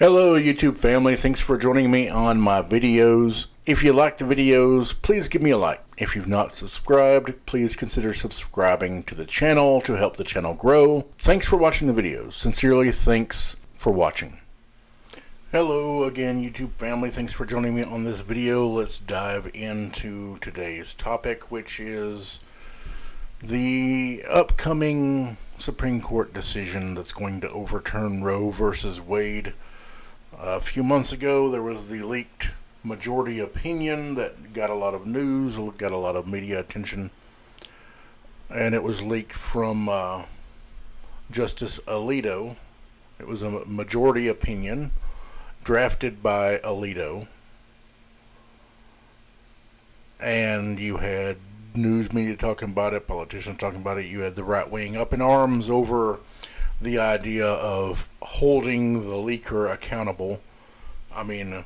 Hello YouTube family, thanks for joining me on my videos. If you like the videos, please give me a like. If you've not subscribed, please consider subscribing to the channel to help the channel grow. Thanks for watching the videos. Sincerely, thanks for watching. Hello again YouTube family, thanks for joining me on this video. Let's dive into today's topic, which is the upcoming Supreme Court decision that's going to overturn Roe versus Wade. A few months ago, there was the leaked majority opinion that got a lot of news, got a lot of media attention, and it was leaked from Justice Alito. It was a majority opinion drafted by Alito, and you had news media talking about it, politicians talking about it. You had the right wing up in arms over the idea of holding the leaker accountable. I mean,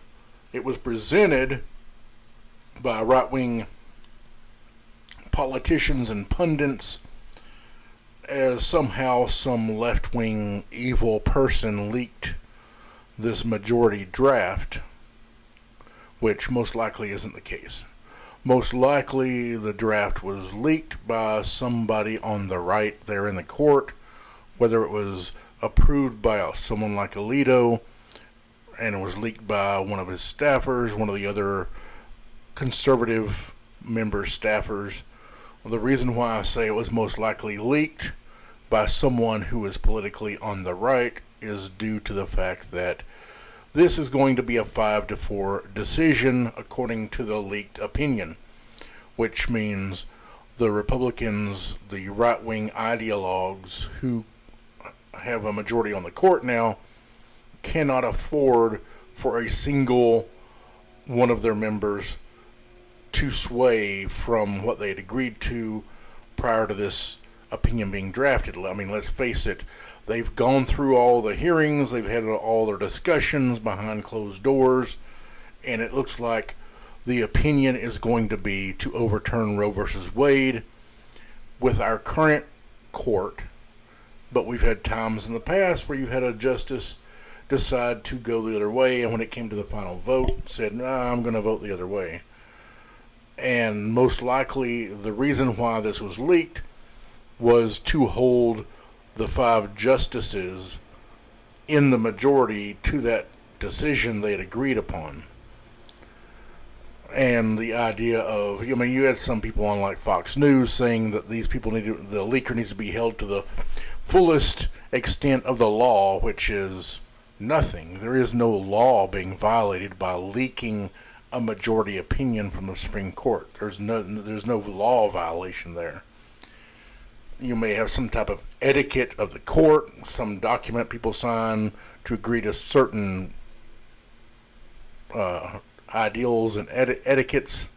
it was presented by right-wing politicians and pundits as somehow some left-wing evil person leaked this majority draft, which most likely isn't the case. Most likely the draft was leaked by somebody on the right there in the court, whether it was approved by someone like Alito and it was leaked by one of his staffers, one of the other conservative member staffers. Well, the reason why I say it was most likely leaked by someone who is politically on the right is due to the fact that this is going to be a 5-4 decision according to the leaked opinion, which means the Republicans, the right-wing ideologues who have a majority on the court now, cannot afford for a single one of their members to sway from what they had agreed to prior to this opinion being drafted. I mean, let's face it, they've gone through all the hearings, they've had all their discussions behind closed doors, and it looks like the opinion is going to be to overturn Roe versus Wade with our current court. But we've had times in the past where you've had a justice decide to go the other way, and when it came to the final vote, said, nah, I'm going to vote the other way. And most likely the reason why this was leaked was to hold the 5 justices in the majority to that decision they had agreed upon. And the idea of, I mean, you had some people on like Fox News saying that these people the leaker needs to be held to the fullest extent of the law, which is nothing. There is no law being violated by leaking a majority opinion from the Supreme Court. There's no law violation there. You may have some type of etiquette of the court, some document people sign to agree to certain ideals and etiquettes,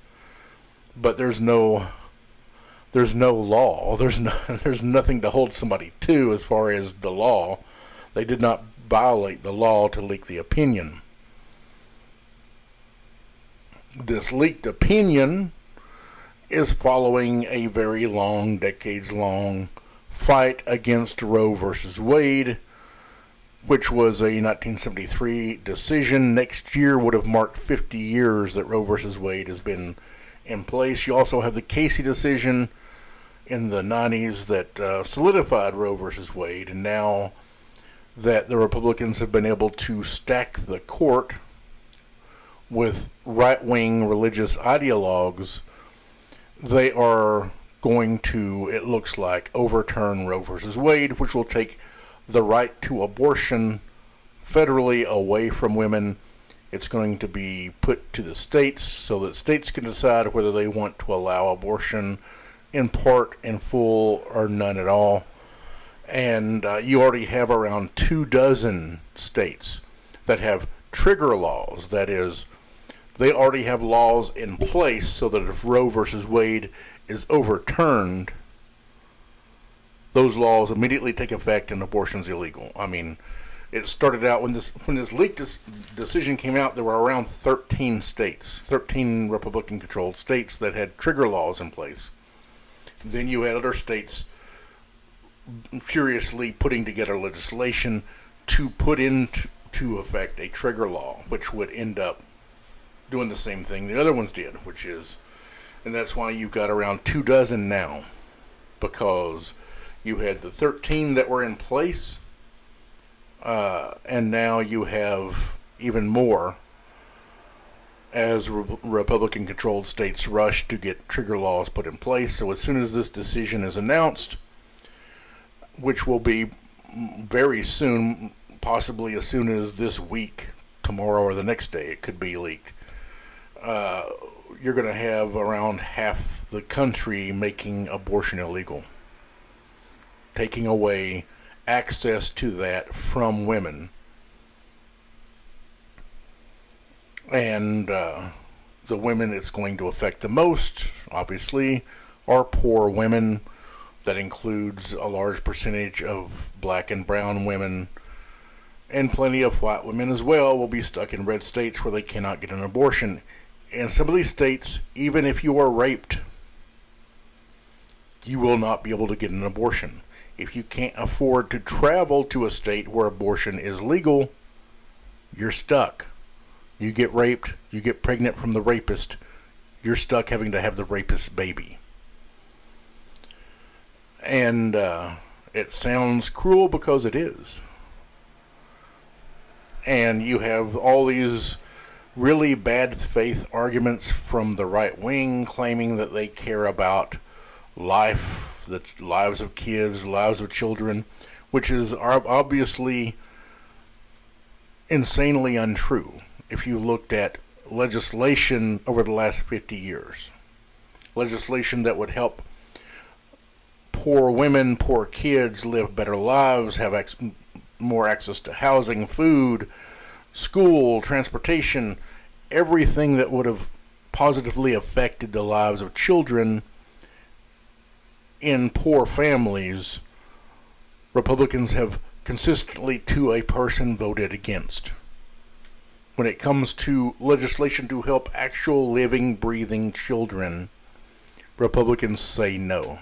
but there's no law. There's nothing to hold somebody to as far as the law. They did not violate the law to leak the opinion. This leaked opinion is following a very long, decades-long fight against Roe versus Wade, which was a 1973 decision. Next year would have marked 50 years that Roe versus Wade has been in place. You also have the Casey decision in the 90s that solidified Roe versus Wade, and now that the Republicans have been able to stack the court with right-wing religious ideologues, they are going to, it looks like, overturn Roe versus Wade, which will take the right to abortion federally away from women. It's going to be put to the states so that states can decide whether they want to allow abortion in part, in full, or none at all. And you already have around 24 states that have trigger laws. That is, they already have laws in place so that if Roe versus Wade is overturned, those laws immediately take effect and abortion's illegal. I mean, it started out when this leaked decision came out, there were around 13 states, 13 Republican-controlled states that had trigger laws in place. Then you had other states furiously putting together legislation to put into to affect a trigger law, which would end up doing the same thing the other ones did, and that's why you've got around 24 now, because you had the 13 that were in place, and now you have even more as Republican-controlled states rush to get trigger laws put in place. So as soon as this decision is announced, which will be very soon, possibly as soon as this week, tomorrow or the next day, it could be leaked, you're going to have around half the country making abortion illegal, taking away access to that from women. And the women it's going to affect the most, obviously, are poor women. That includes a large percentage of black and brown women, and plenty of white women as well will be stuck in red states where they cannot get an abortion. In some of these states, even if you are raped, you will not be able to get an abortion. If you can't afford to travel to a state where abortion is legal, you're stuck. You get raped, you get pregnant from the rapist, you're stuck having to have the rapist's baby. And it sounds cruel because it is. And you have all these really bad faith arguments from the right wing claiming that they care about life, the lives of kids, lives of children, which is obviously insanely untrue if you looked at legislation over the last 50 years. Legislation that would help poor women, poor kids live better lives, have more access to housing, food, school, transportation, everything that would have positively affected the lives of children in poor families. Republicans have consistently, to a person, voted against. When it comes to legislation to help actual living, breathing children, Republicans say no.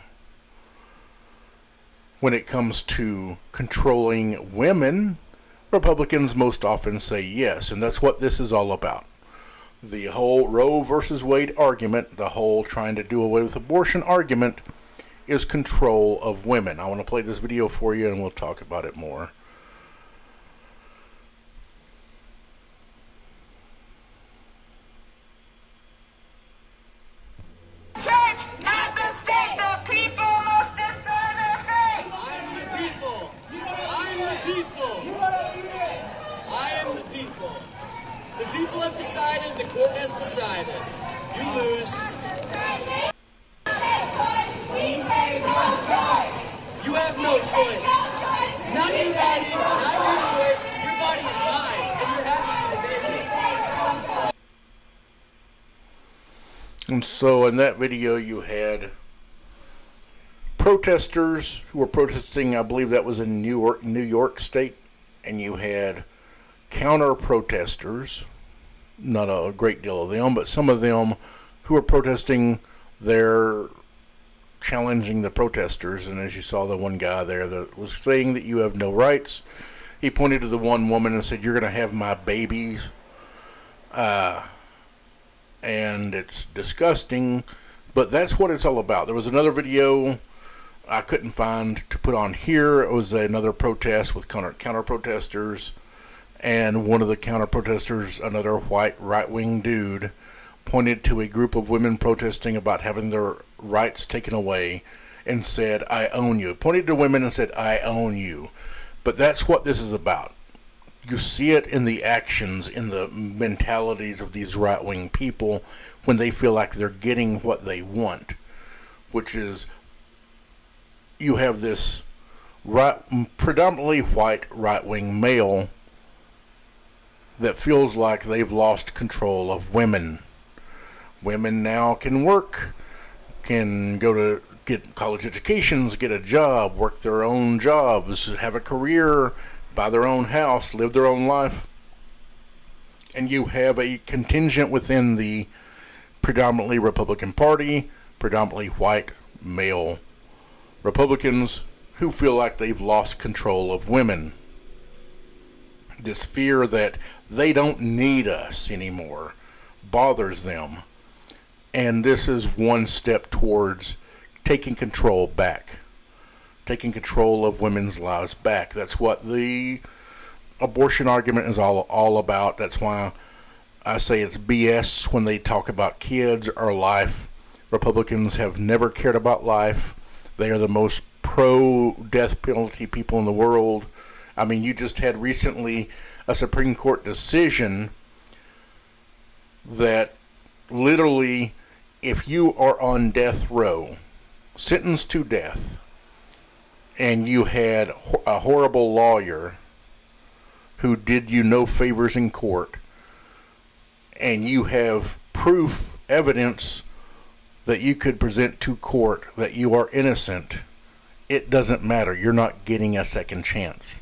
When it comes to controlling women, Republicans most often say yes, and that's what this is all about. The whole Roe versus Wade argument, the whole trying to do away with abortion argument, is control of women. I want to play this video for you and we'll talk about it more. Decided, the court has decided. You lose. You have no choice. Not your body, not your choice. Your body is mine, and you're having to obey me. And so in that video you had protesters who were protesting, I believe that was in New York State, and you had counter-protesters, not a great deal of them, but some of them who were protesting, they're challenging the protesters. And as you saw, the one guy there that was saying that you have no rights, he pointed to the one woman and said, "You're going to have my babies." And it's disgusting, but that's what it's all about. There was another video I couldn't find to put on here. It was another protest with counter-protesters. And one of the counter-protesters, another white right-wing dude, pointed to a group of women protesting about having their rights taken away and said, "I own you." Pointed to women and said, "I own you." But that's what this is about. You see it in the actions, in the mentalities of these right-wing people when they feel like they're getting what they want, which is you have this predominantly white right-wing male that feels like they've lost control of women. Women now can work, can go to get college educations, get a job, work their own jobs, have a career, buy their own house, live their own life. And you have a contingent within the predominantly Republican Party, predominantly white male Republicans, who feel like they've lost control of women. This fear that they don't need us anymore bothers them. And this is one step towards taking control back. Taking control of women's lives back. That's what the abortion argument is all about. That's why I say it's BS when they talk about kids or life. Republicans have never cared about life. They are the most pro-death penalty people in the world. I mean, you just had recently a Supreme Court decision that literally, if you are on death row, sentenced to death, and you had a horrible lawyer who did you no favors in court, and you have proof, evidence that you could present to court that you are innocent, it doesn't matter. You're not getting a second chance.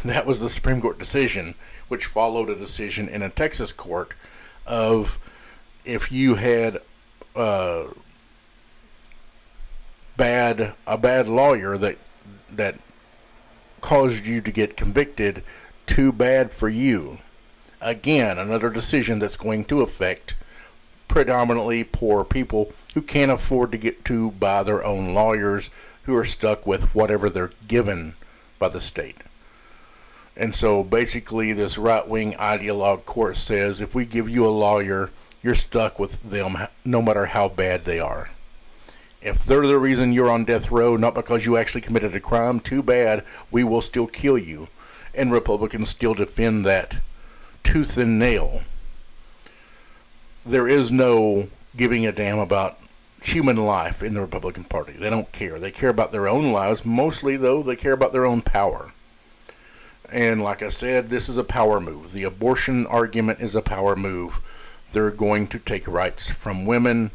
That was the Supreme Court decision, which followed a decision in a Texas court of if you had a bad lawyer that caused you to get convicted, too bad for you. Again, another decision that's going to affect predominantly poor people who can't afford to buy their own lawyers, who are stuck with whatever they're given by the state. And so basically this right-wing ideologue court says if we give you a lawyer, you're stuck with them no matter how bad they are. If they're the reason you're on death row, not because you actually committed a crime, too bad, we will still kill you. And Republicans still defend that tooth and nail. There is no giving a damn about human life in the Republican Party. They don't care. They care about their own lives. Mostly, though, they care about their own power. And like I said, this is a power move. The abortion argument is a power move. They're going to take rights from women.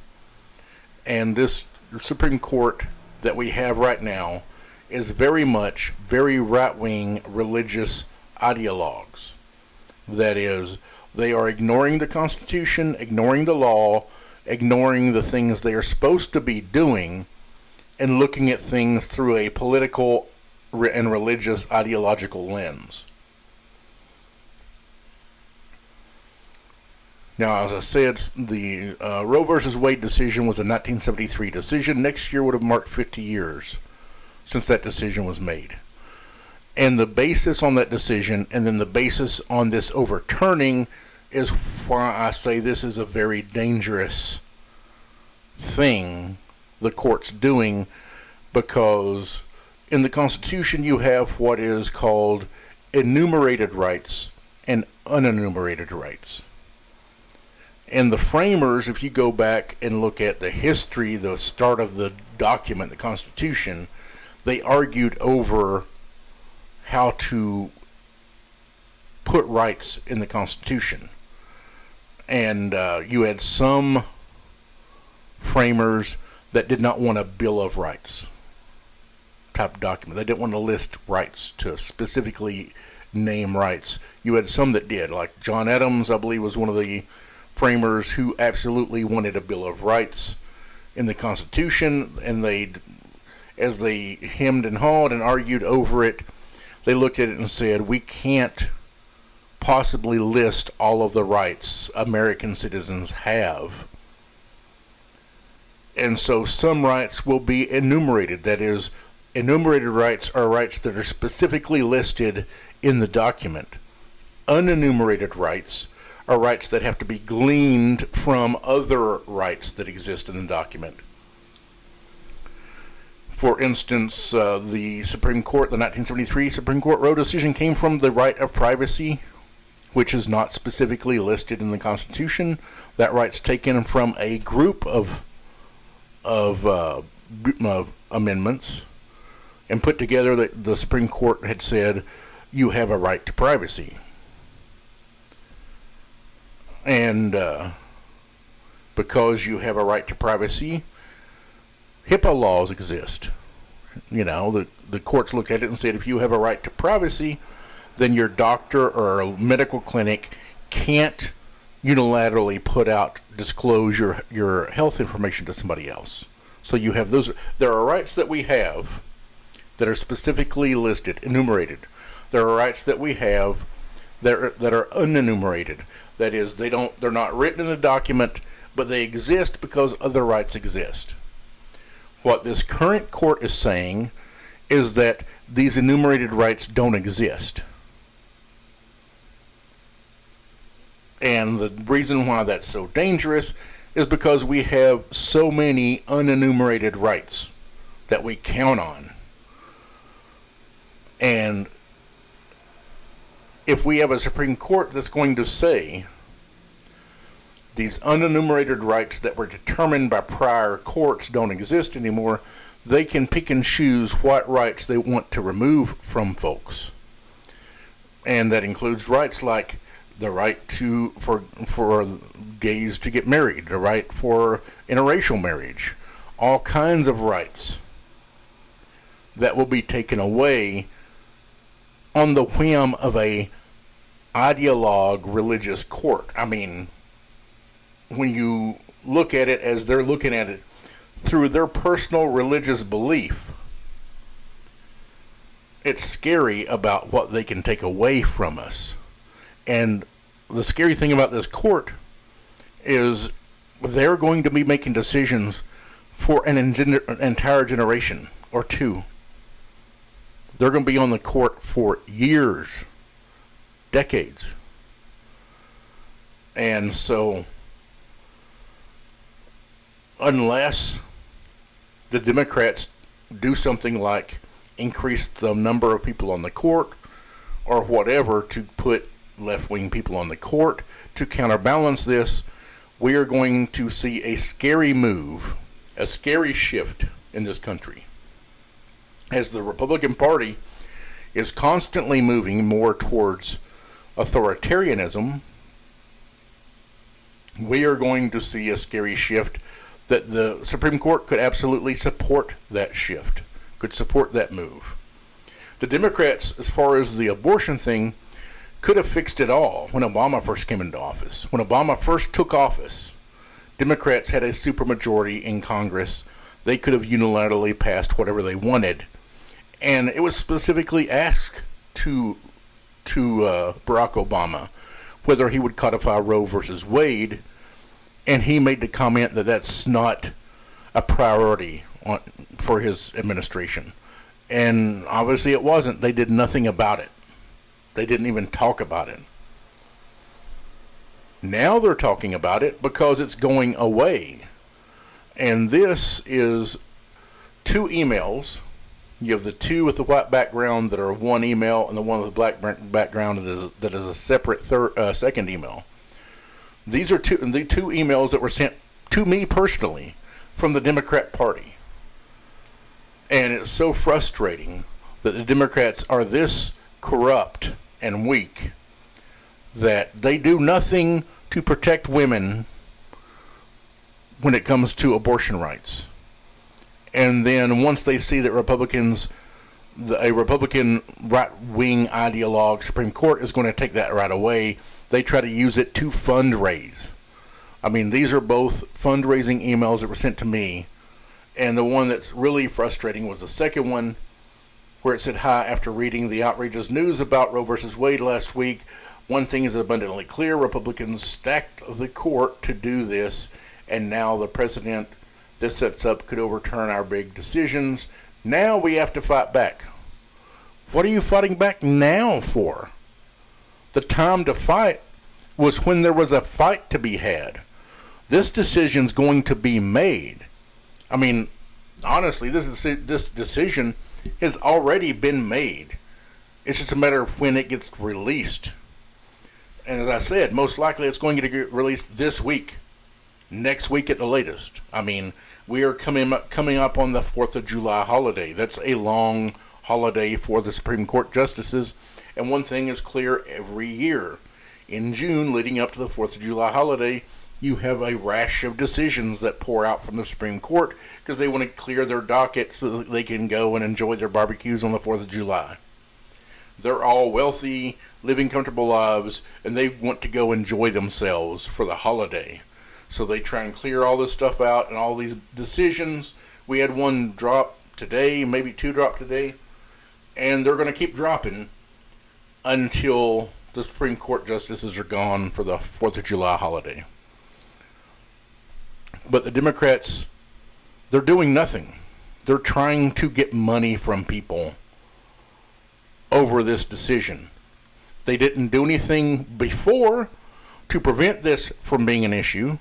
And this Supreme Court that we have right now is very right-wing religious ideologues. That is, they are ignoring the Constitution, ignoring the law, ignoring the things they are supposed to be doing, and looking at things through a political and religious ideological lens. Now, as I said, the Roe versus Wade decision was a 1973 decision. Next year would have marked 50 years since that decision was made. And the basis on that decision, and then the basis on this overturning, is why I say this is a very dangerous thing the court's doing, because in the Constitution you have what is called enumerated rights and unenumerated rights. And the framers, if you go back and look at the history, the start of the document, the Constitution, they argued over how to put rights in the Constitution. And you had some framers that did not want a Bill of Rights type document. They didn't want to list rights, to specifically name rights. You had some that did, like John Adams, I believe, was one of the framers who absolutely wanted a Bill of Rights in the Constitution, and as they hemmed and hawed and argued over it, they looked at it and said, we can't possibly list all of the rights American citizens have. And so some rights will be enumerated. That is, enumerated rights are rights that are specifically listed in the document. Unenumerated rights are rights that have to be gleaned from other rights that exist in the document. For instance, the Supreme Court, the 1973 Supreme Court Roe decision came from the right of privacy, which is not specifically listed in the Constitution. That right's taken from a group of amendments and put together. That the Supreme Court had said you have a right to privacy. And because you have a right to privacy, HIPAA laws exist. You know, the courts looked at it and said if you have a right to privacy, then your doctor or a medical clinic can't unilaterally disclose your health information to somebody else. So you have those. There are rights that we have that are specifically listed, enumerated. There are rights that we have that are unenumerated. That is, they're not written in a document, but they exist because other rights exist. What this current court is saying is that these enumerated rights don't exist. And the reason why that's so dangerous is because we have so many unenumerated rights that we count on. And if we have a Supreme Court that's going to say these unenumerated rights that were determined by prior courts don't exist anymore, they can pick and choose what rights they want to remove from folks. And that includes rights like the right for gays to get married, the right for interracial marriage, all kinds of rights that will be taken away on the whim of a ideologue religious court. I mean, when you look at it as they're looking at it through their personal religious belief, it's scary about what they can take away from us. And the scary thing about this court is they're going to be making decisions for an entire generation or two. They're going to be on the court for years, decades. And so, unless the Democrats do something like increase the number of people on the court or whatever to put left-wing people on the court to counterbalance this, we are going to see a scary move, a scary shift in this country. As the Republican Party is constantly moving more towards authoritarianism, we are going to see a scary shift that the Supreme Court could absolutely support that shift, could support that move. The Democrats, as far as the abortion thing, could have fixed it all when Obama first came into office. When Obama first took office, Democrats had a supermajority in Congress. They could have unilaterally passed whatever they wanted. And it was specifically asked to Barack Obama whether he would codify Roe versus Wade, and he made the comment that that's not a priority for his administration. And obviously it wasn't. They did nothing about it. They didn't even talk about it. Now they're talking about it because it's going away. And this is 2 emails. You have the 2 with the white background that are one email, and the one with the black background that is a separate second email. These are the two emails that were sent to me personally from the Democrat Party. And it's so frustrating that the Democrats are this corrupt and weak that they do nothing to protect women when it comes to abortion rights. And then once they see that a Republican right-wing ideologue Supreme Court is going to take that right away, they try to use it to fundraise. I mean, these are both fundraising emails that were sent to me. And the one that's really frustrating was the second one, where it said, "Hi, after reading the outrageous news about Roe versus Wade last week, one thing is abundantly clear. Republicans stacked the court to do this, and now the precedent this sets up could overturn our big decisions. Now we have to fight back." What are you fighting back now for? The time to fight was when there was a fight to be had. This decision's going to be made. I mean, honestly, this decision has already been made. It's just a matter of when it gets released. And as I said, most likely it's going to get released this week, next week at the latest. I mean, we are coming up on the 4th of July holiday. That's a long holiday for the Supreme Court justices. And one thing is clear every year. In June, leading up to the 4th of July holiday, you have a rash of decisions that pour out from the Supreme Court because they want to clear their docket so that they can go and enjoy their barbecues on the 4th of July. They're all wealthy, living comfortable lives, and they want to go enjoy themselves for the holiday. So they try and clear all this stuff out and all these decisions. We had one drop today, maybe 2 drop today, and they're going to keep dropping until the Supreme Court justices are gone for the 4th of July holiday. But the Democrats, they're doing nothing. They're trying to get money from people over this decision. They didn't do anything before to prevent this from being an issue,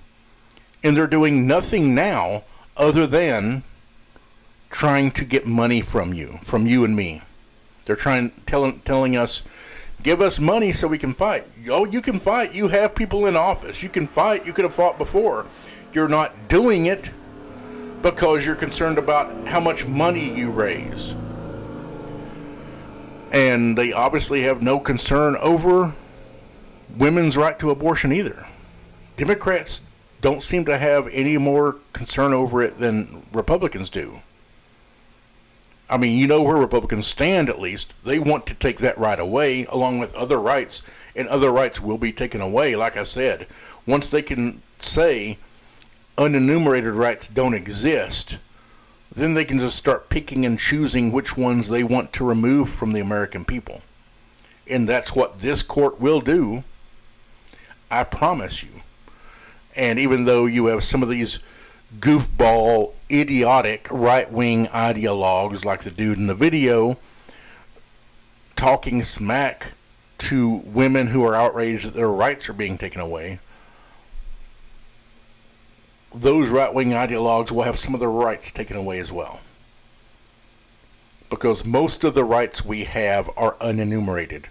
and they're doing nothing now other than trying to get money from you and me. They're telling us, give us money so we can fight. Oh, you can fight. You have people in office. You can fight. You could have fought before. You're not doing it because you're concerned about how much money you raise. And they obviously have no concern over women's right to abortion either. Democrats don't seem to have any more concern over it than Republicans do. I mean, you know where Republicans stand, at least. They want to take that right away, along with other rights, and other rights will be taken away, like I said. Once they can say unenumerated rights don't exist, then they can just start picking and choosing which ones they want to remove from the American people. And that's what this court will do, I promise you. And even though you have some of these goofball, idiotic, right-wing ideologues like the dude in the video talking smack to women who are outraged that their rights are being taken away, those right-wing ideologues will have some of their rights taken away as well. Because most of the rights we have are unenumerated.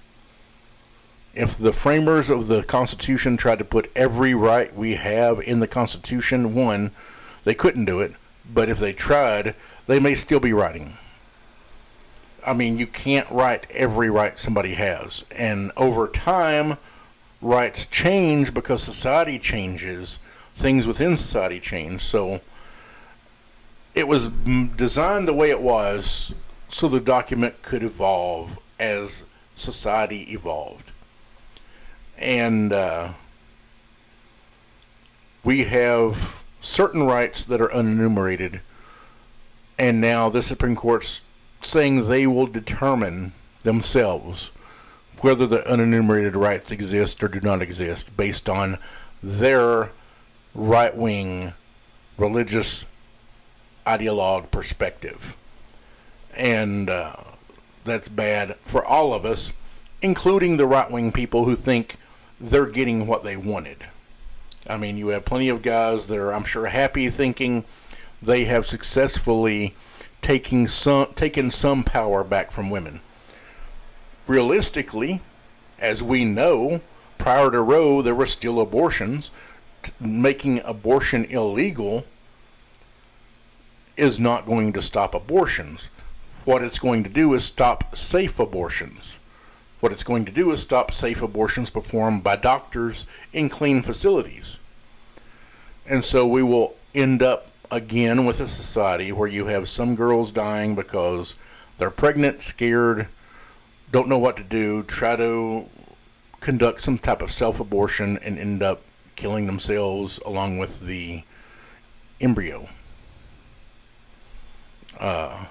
If the framers of the Constitution tried to put every right we have in the Constitution, one, they couldn't do it, but if they tried, they may still be writing. I mean, you can't write every right somebody has. And over time, rights change because society changes. Things within society change. So it was designed the way it was so the document could evolve as society evolved. And we have certain rights that are unenumerated, and now the Supreme Court's saying they will determine themselves whether the unenumerated rights exist or do not exist based on their right-wing religious ideologue perspective. And that's bad for all of us, including the right-wing people who think they're getting what they wanted. I mean, you have plenty of guys that are, I'm sure, happy thinking they have successfully taken some power back from women. Realistically, as we know, prior to Roe, there were still abortions. Making abortion illegal is not going to stop abortions. What it's going to do is stop safe abortions. What it's going to do is stop safe abortions performed by doctors in clean facilities. And so we will end up again with a society where you have some girls dying because they're pregnant, scared, don't know what to do, try to conduct some type of self-abortion and end up killing themselves along with the embryo. And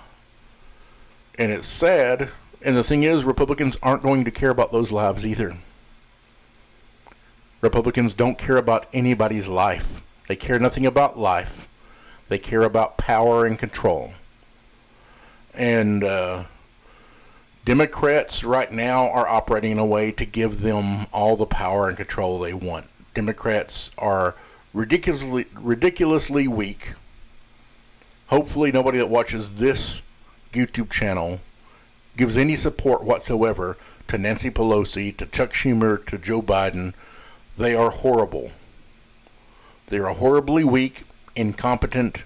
it's sad. And the thing is, Republicans aren't going to care about those lives either. Republicans don't care about anybody's life. They care nothing about life. They care about power and control. And Democrats right now are operating in a way to give them all the power and control they want. Democrats are ridiculously weak. Hopefully nobody that watches this YouTube channel gives any support whatsoever to Nancy Pelosi, to Chuck Schumer, to Joe Biden. They are horrible. They are horribly weak, incompetent,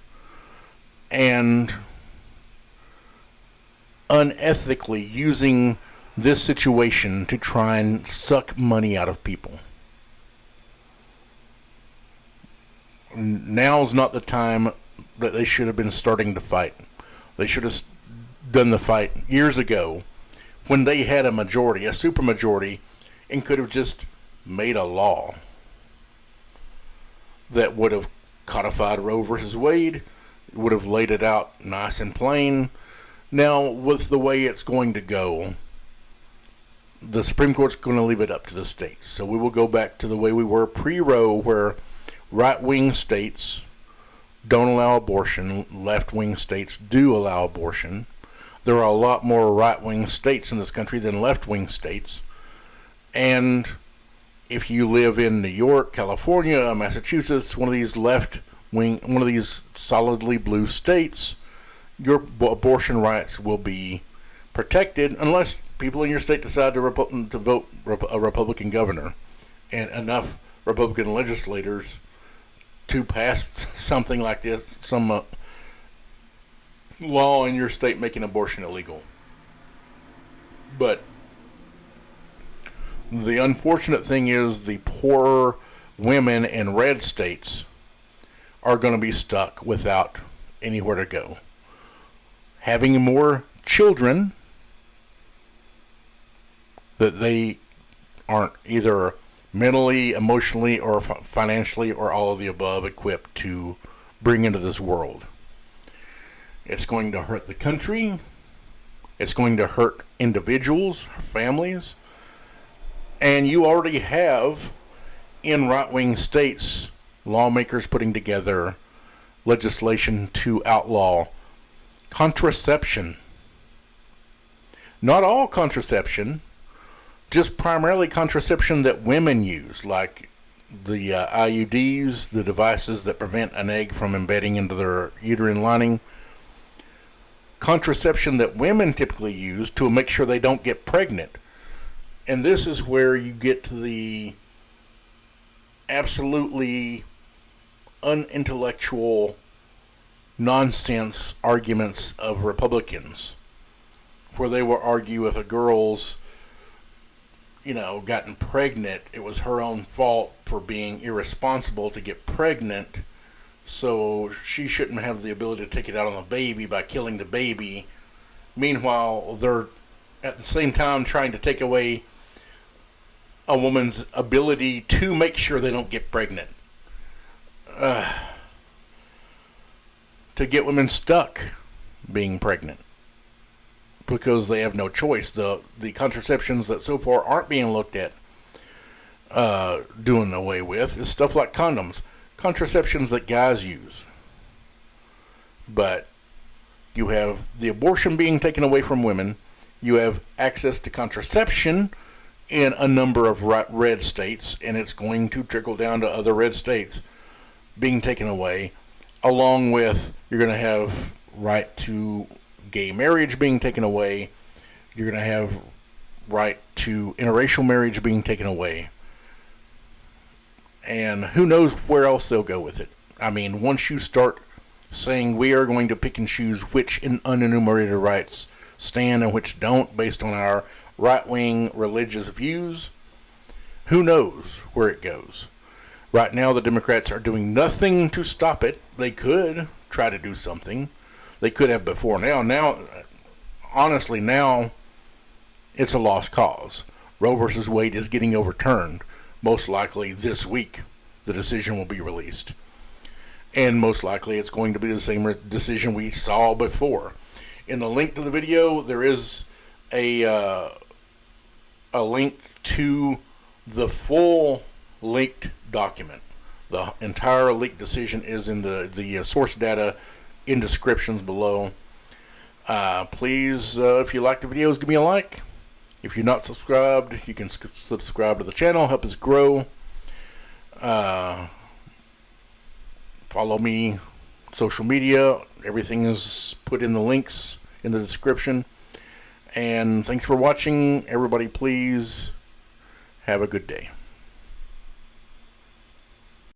and unethically using this situation to try and suck money out of people. Now's not the time that they should have been starting to fight. They should have done the fight years ago when they had a majority, a supermajority, and could have just made a law that would have codified Roe versus Wade, would have laid it out nice and plain. Now, with the way it's going to go, the Supreme Court's going to leave it up to the states. So we will go back to the way we were pre-Roe, where right-wing states don't allow abortion, left-wing states do allow abortion. There are a lot more right-wing states in this country than left-wing states. And if you live in New York, California, Massachusetts, one of these left-wing, one of these solidly blue states, your abortion rights will be protected unless people in your state decide to vote a Republican governor and enough Republican legislators to pass something like this, some law in your state making abortion illegal. But the unfortunate thing is the poor women in red states are going to be stuck without anywhere to go. Having more children that they aren't either mentally, emotionally, or financially, or all of the above equipped to bring into this world. It's going to hurt the country. It's going to hurt individuals, families. And you already have, in right-wing states, lawmakers putting together legislation to outlaw contraception. Not all contraception, just primarily contraception that women use, like the IUDs, the devices that prevent an egg from embedding into their uterine lining. Contraception that women typically use to make sure they don't get pregnant. And this is where you get to the absolutely unintellectual nonsense arguments of Republicans, where they will argue if a girl's gotten pregnant, it was her own fault for being irresponsible to get pregnant, so she shouldn't have the ability to take it out on the baby by killing the baby. Meanwhile, they're at the same time trying to take away a woman's ability to make sure they don't get pregnant. To get women stuck being pregnant, because they have no choice. The contraceptions that so far aren't being looked at doing away with is stuff like condoms. Contraceptions that guys use. But you have the abortion being taken away from women. You have access to contraception in a number of red states, and it's going to trickle down to other red states being taken away, along with you're going to have right to gay marriage being taken away. You're going to have right to interracial marriage being taken away. And who knows where else they'll go with it. I mean, once you start saying we are going to pick and choose which unenumerated rights stand and which don't based on our right-wing religious views, who knows where it goes. Right now, the Democrats are doing nothing to stop it. They could try to do something. They could have before. Now, honestly, now it's a lost cause. Roe versus Wade is getting overturned. Most likely this week, the decision will be released. And most likely it's going to be the same decision we saw before. In the link to the video, there is a link to the full leaked document. The entire leaked decision is in the source data in descriptions below. Please, if you like the videos, give me a like. If you're not subscribed, you can subscribe to the channel, help us grow. Follow me, social media, everything is put in the links in the description. And thanks for watching. Everybody, please have a good day.